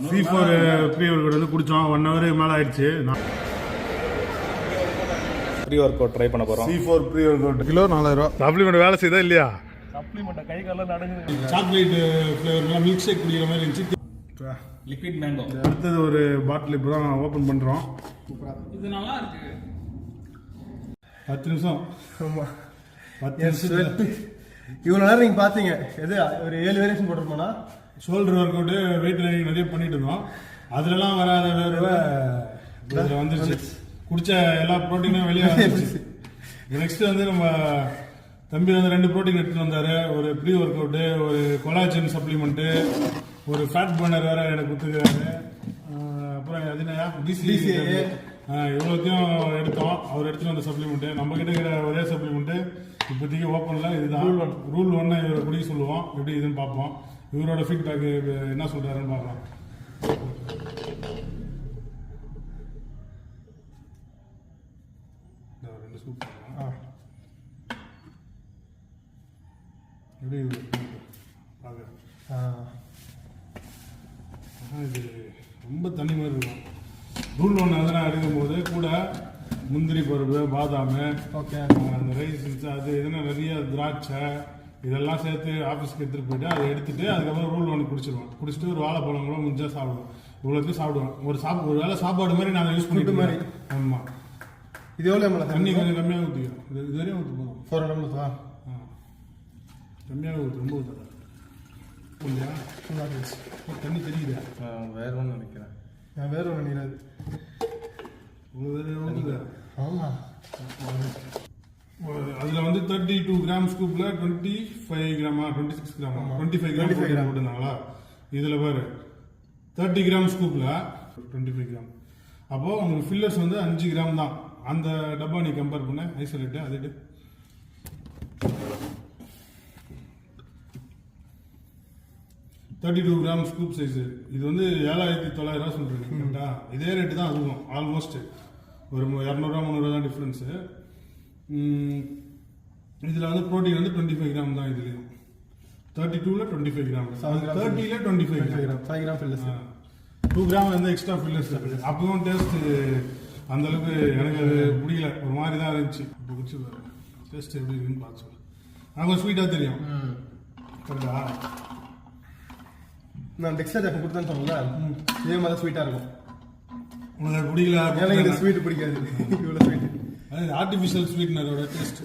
C4 pre work out வந்து குடிச்சோம் 1 hour மேல ஆயிடுச்சு. ப்ரீ ஒர்க் அவுட் ட்ரை பண்ண போறோம். C4 pre workout kilo 4000. Supplement வேலை செய்தா இல்லையா? சப்ளிமெண்ட் கை கால்ல நடங்குது. சாக்லேட் ஃப்ளேவர்ல மில்க் ஷேக் குடிக்கிற மாதிரி இருந்துச்சு. Liquid mango. அடுத்தது ஒரு பாட்டில் இப்போ தான் ஓபன் பண்றோம். இது நல்லா இருக்கு. 10 நிமிஷம். ஆமா 10 நிமிஷம். இவ்வளோ நேரம் நீங்கள் பார்த்தீங்க எது ஒரு 7 வேரியேஷன் போட்டிருப்போனா shoulder workout weight training நிறைய பண்ணிட்டு இருந்தோம். அதுலலாம் வராத வேர்வை இதில் வந்துருச்சு. குடிச்ச எல்லா ப்ரோட்டீனும் வெளியே வந்துருச்சு. நெக்ஸ்ட் வந்து நம்ம தம்பி வந்து 2 ப்ரோட்டீன் எடுத்துட்டு வந்தாரு. ஒரு ப்ரீ ஒர்க் அவுட்டு, ஒரு கொலாஜன் சப்ளிமெண்ட்டு, ஒரு ஃபேட் பர்னர் வேற எனக்கு கொடுத்துருக்காரு. அப்புறம் அது என்ன BCAA இவ்வளோத்தையும் எடுத்தோம். அவர் எடுத்துட்டு வந்த சப்ளிமெண்ட்டு. நம்ம கிட்ட இருக்கிற ஒரே சப்ளிமெண்ட்டு இப்போதைக்கு ஓப்பன்ல இதுதான். ரூல் 1 இவரை குடிக்க சொல்லுவோம். எப்படி இதுன்னு பார்ப்போம். இவரோட ஃபீட்பேக் என்ன சொல்றாருன்னு பார்க்கலாம். ரெண்டு சூப் எப்படி பார்க்க இது ரொம்ப தனி மாதிரி இருக்கும். ரூல் 1 அதெல்லாம் எடுக்கும்போது கூட முந்திரி பருப்பு, பாதாம், ஓகே அந்த ரைஸ், அது எதுனா நிறைய திராட்சை இதெல்லாம் சேர்த்து ஆஃபீஸ்க்கு எடுத்துகிட்டு போயிட்டு அதை எடுத்துட்டு அதுக்கப்புறம் ரூல் 1 குடிச்சிருவோம். குடிச்சிட்டு ஒரு வாழைப்பழம் கூட முடிஞ்சா சாப்பிடுவோம். இவ்வளோத்தையும் சாப்பிடுவோம். ஒரு வேளை சாப்பாடு மாதிரி நாங்கள் யூஸ் பண்ணிட்டு மாதிரி. ஆமாம். இது எவ்வளோ எம்எல் தண்ணி கொஞ்சம் கம்மியாக ஊற்றிக்கிறோம். இது வரையும் ஊற்று போதும். 400 ml கம்மியாக ஊற்று. ரொம்ப ஊற்றாத இல்லையா? தண்ணி தெரியுதா? வேற ஒன்று நினைக்கிறேன். நான் வேற ஒன்று நினைக்கிறாது. ஆமாம். அதில் வந்து 32 கிராம் ஸ்கூப்பில் 25 கிராமா 26 கிராமா 25 கிராம் போட்டுருந்தாங்களா? இதில் பாரு 30 கிராம் ஸ்கூப்பில் 25 கிராம். அப்போது உங்களுக்கு ஃபில்லர்ஸ் வந்து 5 கிராம் தான். அந்த டப்பா நீ கம்பேர் பண்ண ஐசோலேட்டு அதுட்டு 32 கிராம் ஸ்கூப் சைஸு. இது வந்து 7900 சொல்கிறீங்க கரெக்டா? இதே ரேட்டு தான் அதுவும். ஆல்மோஸ்ட் ஒரு 200 300 தான் டிஃப்ரென்ஸு. இதில் வந்து ப்ரோட்டீன் வந்து 25 கிராம் தான். இதுலேயும் 32ல் 25 கிராம், 30ல் 25 கிராம், 5 கிராம் ஃபில்லர்ஸ், 2 கிராம் வந்து எக்ஸ்ட்ரா ஃபில்லர்ஸ். அப்பவும் டேஸ்ட் அந்த அளவுக்கு எனக்கு அது பிடிக்கல. ஒரு மாதிரி தான் இருந்துச்சு. இப்போ குடிச்சு டேஸ்ட் எப்படி இருக்குன்னு பார்த்து சொல்லு. நான் கொஞ்சம் ஸ்வீட்டாக தெரியும் கரெக்டா? நான் டெக்ஸ்டா ஜாக்கெட் கொடுத்தேன்னு சொன்னல, இதே மாதிரி ஸ்வீட்டாக இருக்கும். உங்களுக்கு பிடிக்கல? எனக்கு இது ஸ்வீட் பிடிக்காது. இவ்வளோ ஸ்வீட் அது ஆர்டிஃபிஷியல் ஸ்வீட்னரோட டேஸ்ட்.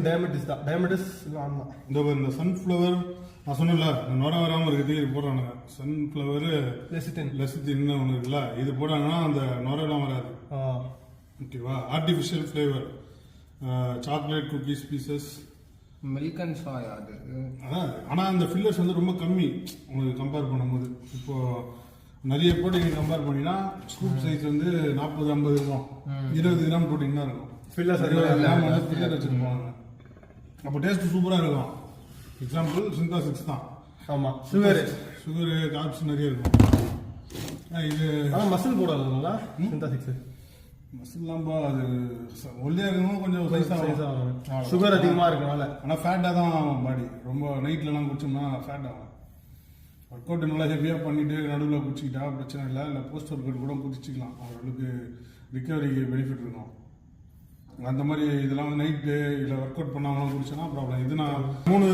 டயமெட்டிஸ் தான். டயமெட்டிஸ் ஆமாம். இந்த சன்ஃப்ளவர் நான் சொன்னல நுர வராமல் இருக்கிறதுக்கு இது போடுறானுங்க. சன்ஃப்ளவர் லெசித்தின்னு ஒன்று இருக்குல்ல, இது போட்டாங்கன்னா அந்த நுரெல்லாம் வராது. ஓகேவா? Artificial flavour, chocolate cookies pieces, milk and சாயா அது. அதான். ஆனால் அந்த ஃபில்லர்ஸ் வந்து ரொம்ப கம்மி உங்களுக்கு கம்பேர் பண்ணும்போது. இப்போ நிறைய ப்ரோட்டீன் கம்பேர் பண்ணினா ஸ்கூப் சைஸ் வந்து 40-50 இருக்கும். 20 கிராம் ப்ரோட்டீன் தான் இருக்கும். ஃபில்லர் வந்து ஃபில்லர் வச்சுருப்பாங்க. அப்போ டேஸ்ட் சூப்பராக இருக்கும். எக்ஸாம்பிள் சிந்தாசிக்ஸ் தான். ஆமாம். சுகரு கார்ப்ஸ் நிறைய இருக்கும். இது மசில் போடாதுங்களா? சிந்தாசிக்ஸ் மசில்லாம்பா அது ஒல்லியாக இருக்கணும், கொஞ்சம் சைஸாக சுகர் அதிகமாக இருக்கனால. ஆனால் ஃபேட்டாக தான் பாடி. ரொம்ப நைட்லலாம் குடிச்சோம்னா ஃபேட் ஆகும். ஒர்க் அவுட் நல்லா ஹெவியாக பண்ணிவிட்டு நடுவில் குடிச்சிக்கிட்டா பிரச்சனை இல்லை. இல்லை போஸ்ட் ஒர்க் அவுட் கூட குடிச்சிக்கலாம். அவர்களுக்கு ரிக்கவரிக்கு பெனிஃபிட் இருக்கும். அந்த மாதிரி இதெல்லாம் வந்து நைட்டு இல்லை ஒர்க் அவுட் பண்ணாமலாம் குடிச்சோன்னா ப்ராப்ளம். இது நான் 3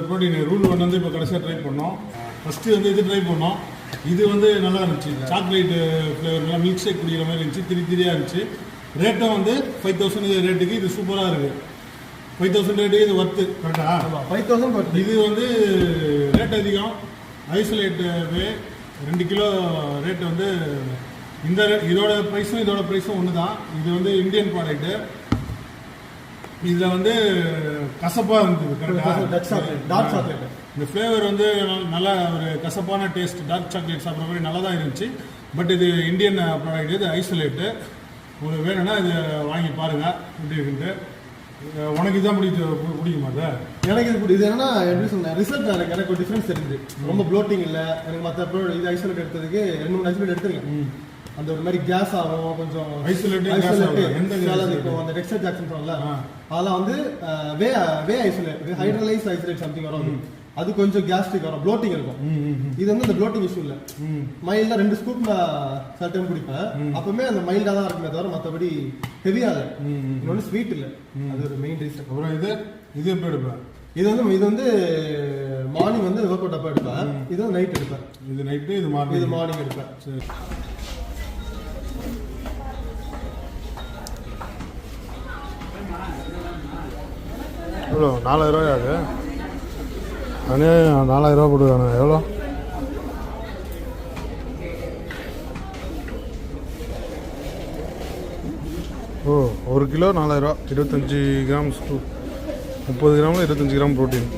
ப்ரோட்டீன் ரூல் 1 வந்து இப்போ கடைசியாக ட்ரை பண்ணோம். ஃபஸ்ட்டு வந்து இது ட்ரை பண்ணோம். இது வந்து நல்லா இருந்துச்சு. சாக்லேட் ஃப்ளேவர்லாம் மில்க் ஷேக் குடிக்கிற மாதிரி இருந்துச்சு. திரியாக இருந்துச்சு. ரேட்டும் வந்து 5000 ரேட்டுக்கு இது சூப்பராக இருக்குது. 5000 ரேட்டுக்கு இது ஒர்த்து கரெக்டா? 5000. இது வந்து ரேட் அதிகம். ஐசோலேட் வே 2 கிலோ ரேட்டு வந்து இதோட ப்ரைஸும் ஒன்று தான். இது வந்து இந்தியன் ப்ராடக்ட்டு. இதில் வந்து கசப்பாக இருந்தது கரெக்டாக? இந்த ஃப்ளேவர் வந்து நல்லா ஒரு கசப்பான டேஸ்ட். டார்க் சாக்லேட் சாப்பிட்ற மாதிரி நல்லா தான் இருந்துச்சு. பட் இது இந்தியன் ப்ராடக்ட். இது ஐசோலேட்டு. உங்களுக்கு வேணும்னா இது வாங்கி பாருங்கள் எப்படி இருக்குன்ட்டு. உனக்கு இதான் பிடிக்குமா? சார் எனக்கு இது பிடிக்குது. ஏன்னா எப்படி சொன்னேன், ரிசல்ட் எனக்கு ஒரு டிஃப்ரென்ஸ் தெரியுது. ரொம்ப ப்ளோட்டிங் இல்லை எனக்கு. மற்ற இது ஐசோலேட் எடுத்ததுக்கு 2-3 ஐசோலேட் எடுத்துருக்கேன். அந்த ஒரு மாதிரி கேஸ் ஆகும் கொஞ்சம். ஐசோலேட் அந்த டெக்ஸ்டர் ஜாக்சன் சொன்னல, அதெல்லாம் வந்து வே ஐசோலேட், ஹைட்ரலைஸ் ஐசோலேட் சம்திங் வரும். அது கொஞ்சம் கேஸ்ட்ரிக் வரும், ப்ளோட்டிங் இருக்கும். இது வந்து அந்த ப்ளோட்டிங் இஷ்யூ இல்லை. மைல்டா 2 ஸ்கூப் நான் சில டைம் குடிப்பேன். அப்பவுமே அந்த மைல்டா தான் இருக்குமே தவிர மற்றபடி ஹெவியா இல்லை. இன்னொன்று ஸ்வீட் இல்லை, அது ஒரு மெயின் ரீசன். அப்புறம் இது எப்போ எடுப்பேன்? இது வந்து மார்னிங் வந்து ஒர்க் அவுட் அப்போ எடுப்பேன். இது வந்து நைட் எடுப்பேன். இது நைட்டு, இது மார்னிங் எடுப்பேன். சரி. எவ்வளோ? 4000 அது நானே 4000 போட்டுருக்கானே. எவ்வளோ? ஓ, 1 கிலோ 4000, 25 கிராம் ஸ்கூப், 30 கிராமில் 25 கிராம் ப்ரோட்டீன்.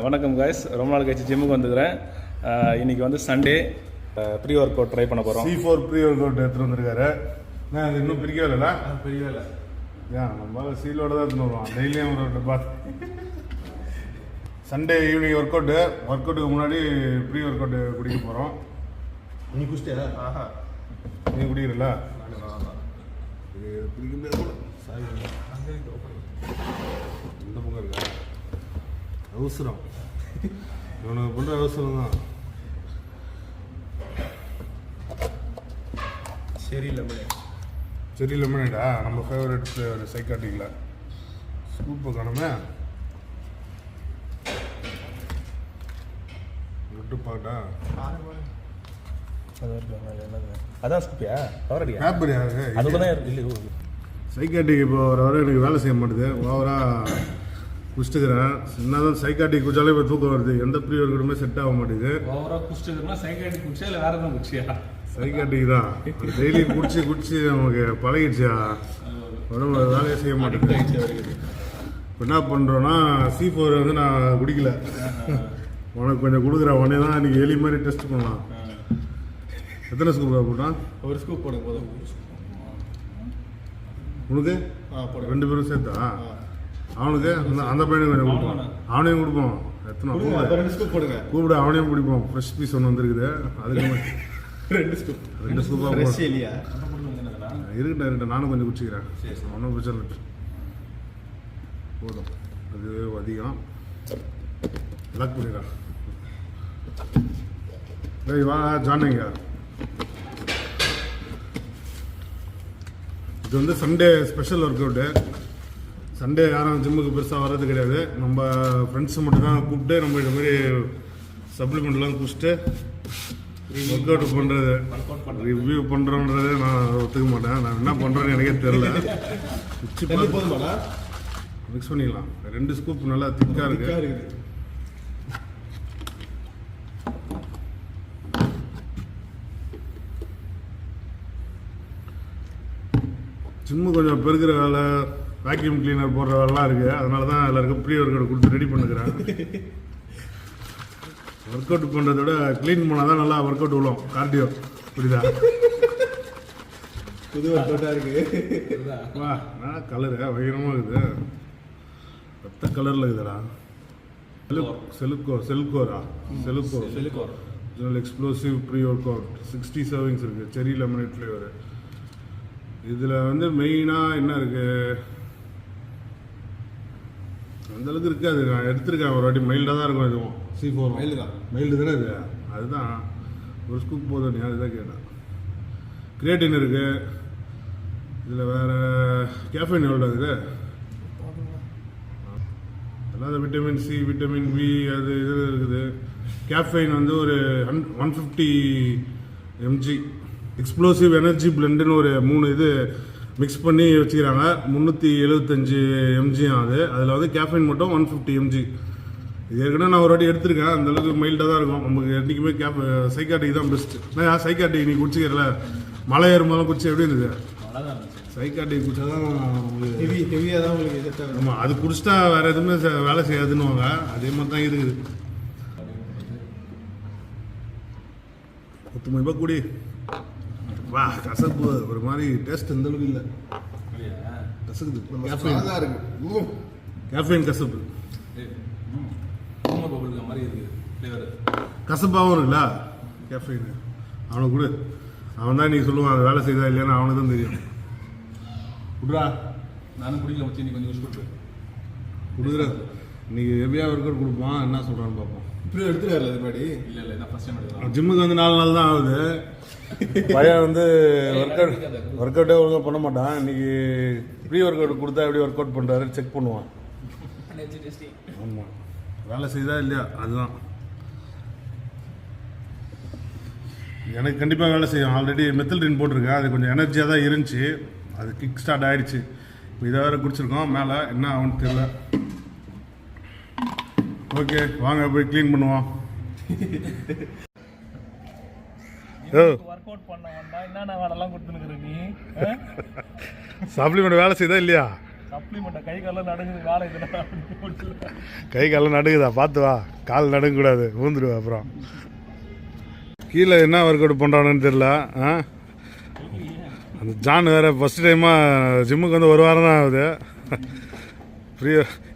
வணக்கம் காய்ஸ், ரொம்ப நாள் கழிச்சு ஜிம்முக்கு வந்துக்கிறேன். இன்னைக்கு வந்து Sunday, pre workout try பண்ண போகிறோம். C4 ப்ரீ ஒர்க் அவுட் எடுத்துகிட்டு வந்திருக்காரு. நான் அது இன்னும் பிரிக்கவே இல்லைல்ல? பெரிய இல்லை. ஏன் நம்ம சீலோட தான் எடுத்துன்னு வருவோம் டெய்லியும் ஒரு பார்த்து. சண்டே ஈவினிங் ஒர்க் அவுட்டுக்கு முன்னாடி ப்ரீ ஒர்க் அவுட் குடிக்க போகிறோம். நீ குடிச்சிட்டியா? நீ குடிக்கிறல? இந்த பக்கம் இருக்கா அவசரம், இவனுக்கு பண்ணுற அவசரம் தான். சரி லெமனேடா, நம்ம ஃபேவரட் ஃப்ளேவர் சைக்காட்டிக்கல. ஸ்கூப்பை காணுமே, விட்டு பாக்கட்டா. அதான் ஸ்கூப்பியா? கேட்பரி சைக்காட்டிக் இப்போ வர எனக்கு வேலை செய்ய மாட்டேது. ஓவராக குடிச்சிட்டுக்கிறேன். என்னதான் சைக்காட்டிக் குடிச்சாலே இப்போ தூக்கம் வருது. எந்த ப்ரீ ஒர்க் அவுட்டுமே செட் ஆக மாட்டேங்குது. ஓவராக குடிச்சிட்டுனா சைக்காட்டிக் குடிச்சா இல்லை வேற எதுவும் குடிச்சியா? சைக்காட்டிக் தான். டெய்லி குடிச்சு நமக்கு பழகிடுச்சா, உடம்பு வேலையை செய்ய மாட்டேங்குது. இப்போ என்ன பண்ணுறோன்னா, C4 வந்து நான் குடிக்கல, உனக்கு கொஞ்சம் கொடுக்குறேன். உடனே தான் இன்னைக்கு எலி மாதிரி டெஸ்ட் பண்ணலாம். எத்தனை ஸ்கூப் போட்டான்? ஒரு ஸ்கூப் போடுங்க போதும். உனக்கு 2 பேரும் சேர்த்தா? அவனுக்கு அந்த பையனுக்கு கொஞ்சம் கொடுப்போம், அவனையும் கொடுப்போம். எத்தனை 2 ஸ்கூப் போடுங்க, கூப்பிட அவனையும் பிடிப்போம். ஃப்ரெஷ் பீஸ் ஒன்று வந்துருக்குது, அதுக்கு 2 ஸ்கூப்பாக இருக்கட்டும். நானும் கொஞ்சம் குடிச்சிக்கிறேன், ஒன்றும் பிரச்சனை இல்லை. போதும், அது அதிகம். லாக் பண்ணிடுறேன். டேய் வா ஜானிங்க. இது வந்து Sunday special work out. Sunday யாரும் ஜிம்முக்கு பெருசாக வர்றது கிடையாது. நம்ம ஃப்ரெண்ட்ஸை மட்டும் தான் கூப்பிட்டு நம்ம இது மாதிரி சப்ளிமெண்ட்லாம் குடிச்சிட்டு ஒர்க் அவுட் பண்ணுறது, ரிவ்யூ பண்ணுறோன்றதே நான் ஒத்துக்க மாட்டேன். நான் என்ன பண்ணுறேன்னு எனக்கே தெரில. போதுமாடா? மிக்ஸ் பண்ணிக்கலாம். 2 ஸ்கூப் நல்லா திக்காக இருக்குது. ஜிம்மு கொஞ்சம் பெருக்கிற வேலை, வேக்யூம் கிளீனர் போடுற வேலைலாம் இருக்குது. அதனால தான் எல்லாருக்கும் ப்ரீ ஒர்க் அவுட் கொடுத்து ரெடி பண்ணுக்கிறேன். ஒர்க் அவுட் பண்ணுறத விட க்ளீன் பண்ணால் தான் நல்லா ஒர்க் அவுட் விழும். கார்டியோ புரியுதா? புது ஒர்க் அவுட்டாக இருக்குது. வா, நான் கலரு பயங்கரமாக இருக்குது. ரத்த கலரில் இருக்குதுடா. Cellucor explosive pre workout 60 servings இருக்குது. Cherry lemonade flavour. இதில் வந்து மெயினாக என்ன இருக்குது, அந்தளவுக்கு இருக்காது. நான் எடுத்திருக்கேன் ஒரு வாட்டி, மைல்டாக தான் இருக்கும். இதுவும் C4 மைல்டு தானே இது. அதுதான் ஒரு ஸ்கூப் போதும். நீ அதுதான் கேட்டேன். கிரியேட்டின் இருக்குது. இதில் வேறு கேஃபைன் எவ்வளோ இருக்குது? அதாவது விட்டமின் C, விட்டமின் B, அது இது இருக்குது. கேஃபைன் வந்து ஒரு 150 mg. எக்ஸ்ப்ளோசிவ் எனர்ஜி பிளெண்டுன்னு ஒரு 3 இது மிக்ஸ் பண்ணி வச்சுக்கிறாங்க. 375 mg ஆகுது. அதில் வந்து கேஃபைன் மட்டும் 150 mg. இது ஏற்கனவே நான் ஒரு வாட்டி எடுத்திருக்கேன். அந்தளவுக்கு மைல்டாக தான் இருக்கும். நமக்கு என்றைக்குமே சைக்காட்டிக் தான் பெஸ்ட்டு. நான் சைக்காட்டிக் நீ குடிச்சிக்கிறல, மலை ஏறும்போதெல்லாம் குடிச்சு எப்படி இருந்தது? சைக்காட்டிக் குடிச்சா தான் ஹெவியாக தான் உங்களுக்கு. ஆமாம், அது குடிச்சிட்டா வேறு எதுவுமே வேலை செய்யாதுன்னுவாங்க. அதே மாதிரி தான் இருக்குது. 10 மணி ரூபாய் கூடி வா கசப்பு ஒரு மாதிரி டேஸ்ட் எந்த அளவுக்கு இல்லை கசக்குது ஸ்ட்ராங்கா இருக்கு. கேஃபைன் கசப்பு பபுள் மாதிரி இருக்கு ஃப்ளேவர். கசப்பாகவும் இருக்குல்ல கேஃபைன். அவனுக்கு கொடு, அவன் தான் நீ சொல்லுவான் அது வேலை செய்தா இல்லையான்னு அவனுக்கு தான் தெரியும். விட்றா, நானும் குடிக்கல வச்சு நீ கொஞ்சம் கொடுத்து கொடுக்குற இன்னைக்கு ஹெவியாக ஒர்க் அவுட் கொடுப்பான், என்ன சொல்கிறான்னு பார்ப்போம். இப்படி எடுத்துக்காரு அது மாதிரி. இல்லை இதான் ஃபர்ஸ்ட் டைம் எடுக்கலாம். ஜிம்முக்கு வந்து 4 நாள் தான் ஆகுது. பையன் வந்து ஒர்க் அவுட்டே ஒழுங்காக பண்ண மாட்டான். இன்னைக்கு ப்ரீ ஒர்க் அவுட் கொடுத்தா எப்படி ஒர்க் அவுட் பண்ணுறாரு செக் பண்ணுவான். ஆமாம், வேலை செய்தா இல்லையா அதுதான். எனக்கு கண்டிப்பாக வேலை செய்யும். ஆல்ரெடி மெத்தல்ட்ரின் போட்டிருக்கேன், அது கொஞ்சம் எனர்ஜியாக தான் இருந்துச்சு, அது கிக் ஸ்டார்ட் ஆகிடுச்சு. இப்போ இதை வேறு குடிச்சிருக்கோம், மேலே என்ன ஆகுன்னு தெரியல. ஓகே வாங்க போய் க்ளீன் பண்ணுவோம். ஒர்க் அவுட் பண்ண வந்தா என்னென்ன வேலைலாம் கொடுத்துனுக்குற நீ? சப்ளிமெண்ட் வேலை செய்தா இல்லையா? சப்ளிமெண்ட் கை காலம் நடுங்குது, வேலை இதெல்லாம் கை காலம் நடுங்குதா? பார்த்து வா, கால் நடுங்கக்கூடாது, ஊந்துடுவா. அப்புறம் கீழே என்ன ஒர்க் அவுட் பண்ணுறானுன்னு தெரில. அந்த ஜான் வேறு ஃபஸ்ட் டைமாக ஜிம்முக்கு வந்து 1 வாரம் தான் ஆகுது. ஃப்ரீ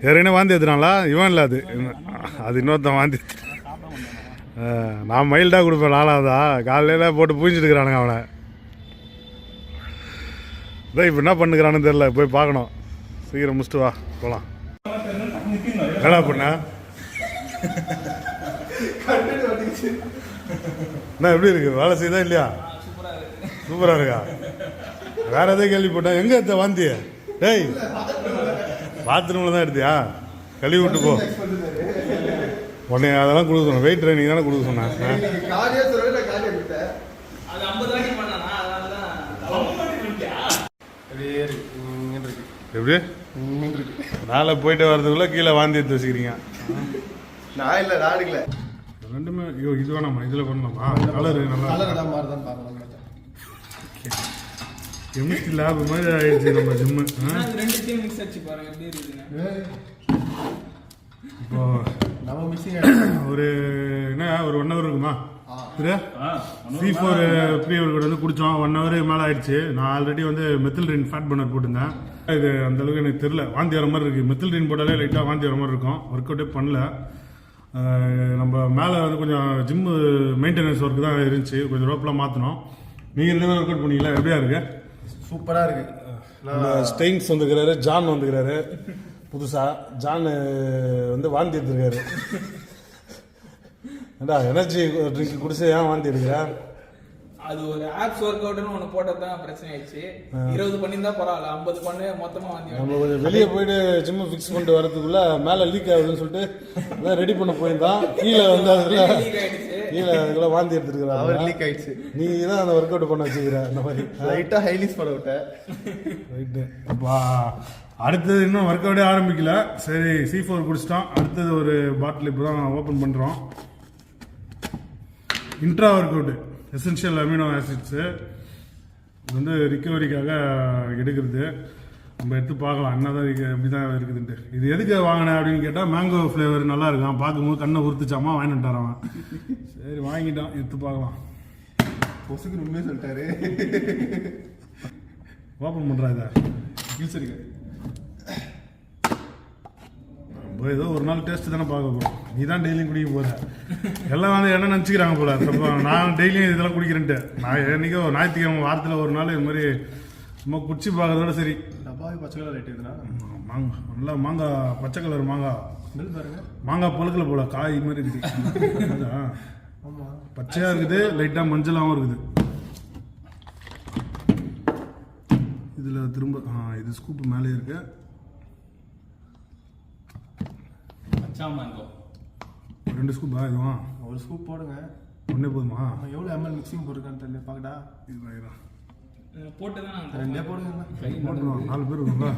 ஏற்கனவே வாந்தி எடுத்துனாங்களா? இவன் இல்லை, அது இன்னொருத்தன் வாந்தி. நான் மைல்டாக கொடுப்பேன் 4ஆவதா. காலையில் போட்டு பூஞ்சிட்டு இருக்கிறானுங்க அவனை. இதான் இப்போ என்ன பண்ணுக்கிறான்னு தெரில, போய் பார்க்கணும். சீக்கிரம் முடிச்சுட்டு வா போகலாம். என்னடா பண்ண என்ன எப்படி இருக்கு? வேலை செய்தா இல்லையா? சூப்பராக இருக்கா? வேற எதாவது கேள்விப்பட்டேன். எங்கே எடுத்த வாந்தி? டேய், பாத்ரூமில் தான் எடுத்தியா? கழுவி விட்டு போ. உடனே அதெல்லாம் கொடுக்க சொன்னேன், வெயிட் ட்ரைனிங் தானே கொடுக்க சொன்னேன். எப்படி மேலே போயிட்டு வர்றதுக்குள்ள கீழே வாந்தி எடுத்து வச்சுக்கிறீங்க? நான் இல்லை, நாடுக்கல. ரெண்டுமே. ஐயோ, இது வேணாமா? இதில் பண்ணலாமா? கலரு நல்லா கெமிஸ்ட்ரி லேப் மாதிரி ஆயிடுச்சு நம்ம ஜிம்மு. இப்போ நம்ம மிக்சிங் ஒரு என்ன ஒரு 1 ஹவர் இருக்குமா? C4 ப்ரீ ஒர்க் அவுட் வந்து குடித்தோம். 1 ஹவர் மேலே ஆயிடுச்சு. நான் ஆல்ரெடி வந்து மெத்தில்ட்ரின் ஃபேட் பர்னர் போட்டிருந்தேன். இது அந்த அளவுக்கு எனக்கு தெரியல, வாந்தி வர மாதிரி இருக்குது. மெத்தில்ட்ரின் போட்டாலே லைட்டாக வாந்தி வர மாதிரி இருக்கும். ஒர்க் அவுட்டே பண்ணல. நம்ம மேலே வந்து கொஞ்சம் ஜிம்மு மெயின்டெனன்ஸ் ஒர்க் தான் இருந்துச்சு, கொஞ்சம் ரோப்லாம் மாற்றினோம். நீங்கள் 2 ஒர்க் அவுட் பண்ணீங்களா? எப்படியா இருக்கு? சூப்பராக இருக்கு. ஸ்டெயின்ஸ் வந்துக்கிறாரு, ஜான் வந்துக்கிறாரு புதுசா. ஜான் வந்து வாந்தி எடுத்துருக்காரு. ஏண்டா எனர்ஜி ட்ரிங்க் குடிச்சு ஏன் வாந்தி எடுக்கிற? அது ஒரு ஆப்ஸ் ஒர்க் அவுட்னு ஒன்று போட்டது தான் பிரச்சனை ஆயிடுச்சு. 20 பண்ணியிருந்தா பரவாயில்ல, 50 பண்ணு மொத்தமாக வாந்தி. நம்ம கொஞ்சம் வெளியே போயிட்டு ஜிம்மு ஃபிக்ஸ் பண்ணிட்டு வரதுக்குள்ள மேலே லீக் ஆகுதுன்னு சொல்லிட்டு ரெடி பண்ண போயிருந்தான். கீழே வந்து அதுக்குள்ள கீழே அதுக்குள்ள வாந்தி எடுத்துருக்கிறா. அவர் லீக் ஆயிடுச்சு. நீ தான் அந்த ஒர்க் அவுட் பண்ண வச்சுக்கிற அந்த மாதிரி லைட்டாக ஹைலீஸ் பண்ண விட்டேன். ரைட்டு. அப்பா அடுத்தது இன்னும் ஒர்க் அவுட்டே ஆரம்பிக்கல. சரி, C4 குடிச்சிட்டோம். அடுத்தது ஒரு பாட்டில் இப்போ தான் ஓப்பன் பண்ணுறோம். Intra work out, essential amino acids. இது வந்து ரிக்கவரிக்காக எடுக்கிறது. நம்ம எடுத்து பார்க்கலாம் என்னதான் எப்படி தான் இருக்குதுன்ட்டு. இது எதுக்கு வாங்கினேன் அப்படின்னு கேட்டால், மேங்கோ ஃப்ளேவர் நல்லா இருக்கான், பார்க்கும்போது கண்ணை உறுத்துச்சாமா, வாங்கிட்டு வரான். சரி வாங்கிட்டான், எடுத்து பார்க்கலாம். பொசுக்கு உண்மையே சொல்லிட்டாரு. ஓப்பன் பண்ணுறா இதை. ஃபியூச்சருக்கு ஏதோ ஒரு நாள் டேஸ்ட் தானே பார்க்க போகிறோம். நீ தான் டெய்லியும் குடிக்க போகிற. எல்லாம் வந்து என்ன நினச்சிக்கிறாங்க போல. நான் டெய்லியும் இதெல்லாம் குடிக்கிறேன்ட்டு. நான் என்னைக்கோ ஞாயிற்றுக்கிழமை வாரத்தில் ஒரு நாள் இது மாதிரி சும்மா குடிச்சு பார்க்கறதோட சரி. டப்பாவே பச்சை கலர் லைட் எதுனா மாங்காய், நல்லா மாங்காய், பச்சை கலர் மாங்காய். ஸ்மெல் பாருங்க, மாங்காய் பழுக்கல போல, காய் மாதிரி இருக்குது. ஆமாம், பச்சையாக இருக்குது, லைட்டாக மஞ்சளாகவும் இருக்குது. இதில் திரும்ப இது ஸ்கூப்பு மேலே இருக்கு. மேங்கோ 2 ஸ்கூப்பா? இதுவா ஒரு ஸ்கூப் போடுங்க. ஒன்றே போதுமா? எவ்வளோ ml மிக்சிங் போட்டுருக்கான்னு தெரியல, பார்க்கடா. இது ஆயிரம் போட்டு தான் 2 போடுங்க. போட்டுருவோம். 4 பேர் இருக்குங்களா?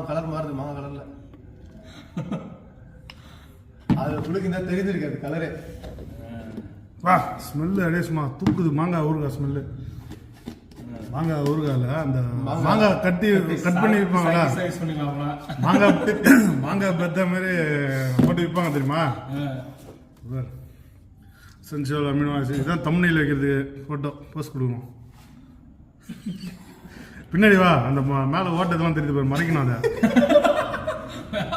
கலர் மாறுது, மாங்காய் கலர்ல. அதில் புளுக்கு இருந்தால் தெரிஞ்சிருக்காது கலரே. வா, ஸ்மெல்லு அப்படியே சும்மா தூக்குது. மாங்காய் ஊறுகாய் ஸ்மெல்லு. மாங்காய் ஊறுகாயில் அந்த மாங்காய் கட் பண்ணி விற்பாங்களா? மாங்காய் பெத்த மாதிரி போட்டு விற்பாங்க தெரியுமா? சென்சுவல் அமினோ ஆசிட் இதுதான் தம்ப்நெயில் வைக்கிறதுக்கு ஃபோட்டோ போஸ்ட் கொடுக்கணும். பின்னாடி வா, அந்த மேலே ஓட்டத்தெல்லாம் தெரியுது பாரு, மறைக்கணும் அதை.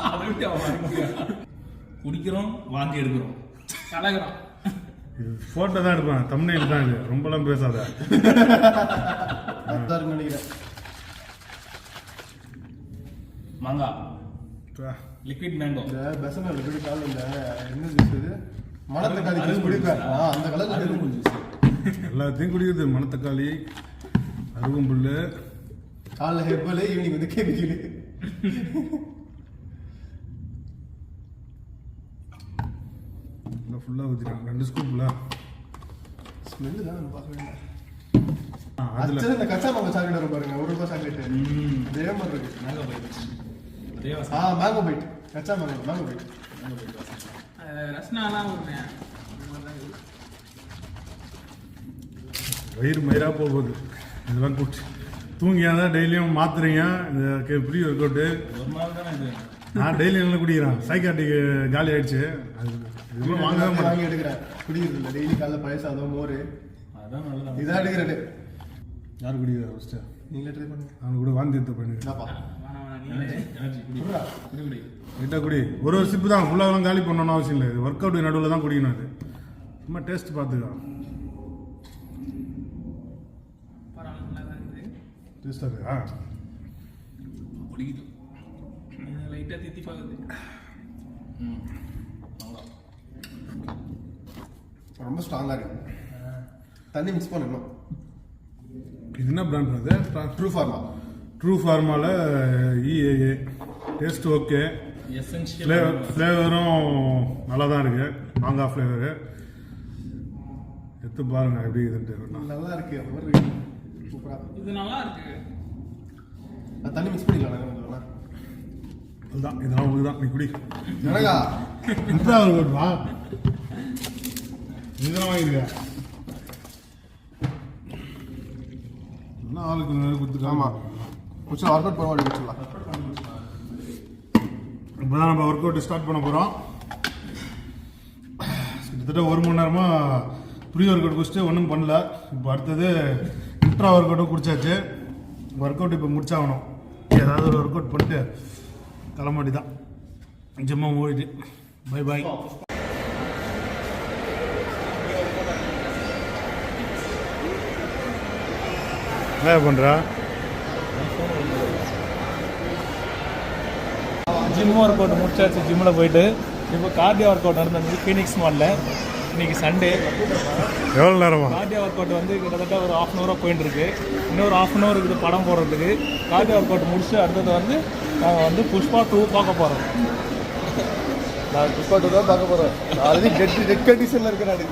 அதை விட்டு அவன் வர முடியாது. குடிக்கிறோம், வாந்தி எடுக்கிறோம், கலகிறோம். ஃபோட்டோ தான் எடுப்பேன், தம்ப்நெயில் தான் இது, ரொம்பலாம் பேசாத. அதான் நினைக்கிறேன். மாங்காய் லிக்விட் மேங்கோ. இந்த பெசனல் எப்படி கால் இந்த என்ன ஜூஸ் இது மணத்தக்காளி ஜூஸ் குடிப்பேன். அந்த கலர்ல அருகம்புல் ஜூஸ். எல்லாத்தையும் குடிக்குது. மணத்தக்காளி, அருகம்புல், காலைல ஹெர்பல், ஈவினிங் வந்து கெமிக்கல். ஃபுல்லாக ஊற்றிட்டாங்க 2 ஸ்கூப்ல. ஸ்மெல்லு தான் பார்க்கவே. அதில் இந்த கச்சா மாங்கா சாக்லேட் வரும் பாருங்க, 1 ரூபாய் சாக்லேட். அதே மாதிரி இருக்கு. Mango byte. அதே மேங்கோ பைட், கச்சா மாங்கா மேங்கோ பைட். ரஸ்னாலாம் விடுறேன். வயிறு மயிராக போகுது இதெல்லாம் குடிச்சு. தூங்கியால் தான் டெய்லியும் மாத்துறீங்க இந்த ப்ரீ ஒர்க் அவுட்டு. ஒரு நாள் தானே இது. நான் டெய்லி நல்லா குடிக்கிறேன். சைக்காட்டிக் காலி ஆயிடுச்சு. அது இதுவும் வாங்கவே மாட்டேன். வாங்கி எடுக்கிறேன், குடிக்கிறது இல்லை. டெய்லி காலைல பழசாதம் மோர் அதான் நல்லதா. இதான் எடுக்கிறேன். யார் குடிக்கிறா ஃபஸ்ட்டு? நீங்களே ட்ரை பண்ணுங்க. அவனுக்கு கூட வாந்தி எடுத்து பண்ணுங்க. என்னப்பா எனர்ஜி குடி குடி குடி. லைட்டாக குடி. ஒரு சிப்பு தான், ஃபுல்லாகலாம் காலி பண்ணணும்னு அவசியம் இல்லை. இது ஒர்க் அவுட் நடுவில் தான் குடிக்கணும். அது சும்மா டேஸ்ட் பார்த்துக்கலாம். பரவாயில்ல, நல்லா தான் இருக்குது. டேஸ்ட்டாக இருக்கா? குடிக்குது. லைட்டாக தித்தி பார்க்குது. மாங்காய் ரொம்ப ஸ்ட்ராங்கா இருக்கு. தண்ணி மிக்ஸ் பண்ணணும். இது என்ன பிராண்ட் அது? True pharma. ட்ரூ ஃபார்மாவில் EAA. Taste okay. எசென்ஷியல். ஃப்ளேவரும் நல்லா தான் இருக்கு. மாங்காய் ஃப்ளேவரு எடுத்து பாருங்க எப்படி இதுன்ட்டு. நல்லா இருக்கு. அந்த மாதிரி இருக்கு. சூப்பரா. இது நல்லா இருக்கு. தண்ணி மிக்ஸ் பண்ணிக்கலாம். அதுதான் இதெல்லாம் உங்களுக்கு தான். நீ குடி. எனக்கா இன்ட்ராவல் போடுவா. இதெல்லாம் வாங்கிருக்க. என்ன ஆளுக்கு கொடுத்துருக்காமா. கொஞ்சம் ஒர்க் அவுட் பண்ண மாதிரி வச்சுக்கலாம். இப்போ தான் நம்ம ஒர்க் அவுட் ஸ்டார்ட் பண்ண போகிறோம். கிட்டத்தட்ட 1 மணி நேரமாக ப்ரீ ஒர்க் அவுட் குடிச்சிட்டு ஒன்றும் பண்ணல. இப்போ அடுத்தது இன்ட்ரா ஒர்க் அவுட்டும் குடிச்சாச்சு. ஒர்க் அவுட் இப்போ முடிச்சாகணும். ஏதாவது ஒரு ஒர்க் அவுட் பண்ணிட்டு கிளம்பாட்டி தான். ஜிம்மாக ஓடிட்டு பை பாய். என்ன பண்ணுறா? ஜிம் ஒர்க் அவுட் முடிச்சாச்சு. ஜிம்மில் போயிட்டு இப்போ கார்டியோ ஒர்க் அவுட் நடந்தது ஃபீனிக்ஸ் மாலில். இன்னைக்கு சண்டே. எவ்வளோ நேரமா? கார்டியோ ஒர்க் அவுட் வந்து கிட்டத்தட்ட ஒரு 1/2 hour போயிட்டு இருக்கு. இன்னொரு 1/2 hour இருக்குது படம் போடுறதுக்கு. கார்டியோ ஒர்க் அவுட் முடிச்சு அடுத்தது வந்து நாங்கள் வந்து புஷ்பா 2 பார்க்க போகிறோம். நான் புஷ்பா 2 தான் பார்க்க போறேன். ஆல்ரெடி டெட் கண்டிஷன்ல இருக்கிறேன்.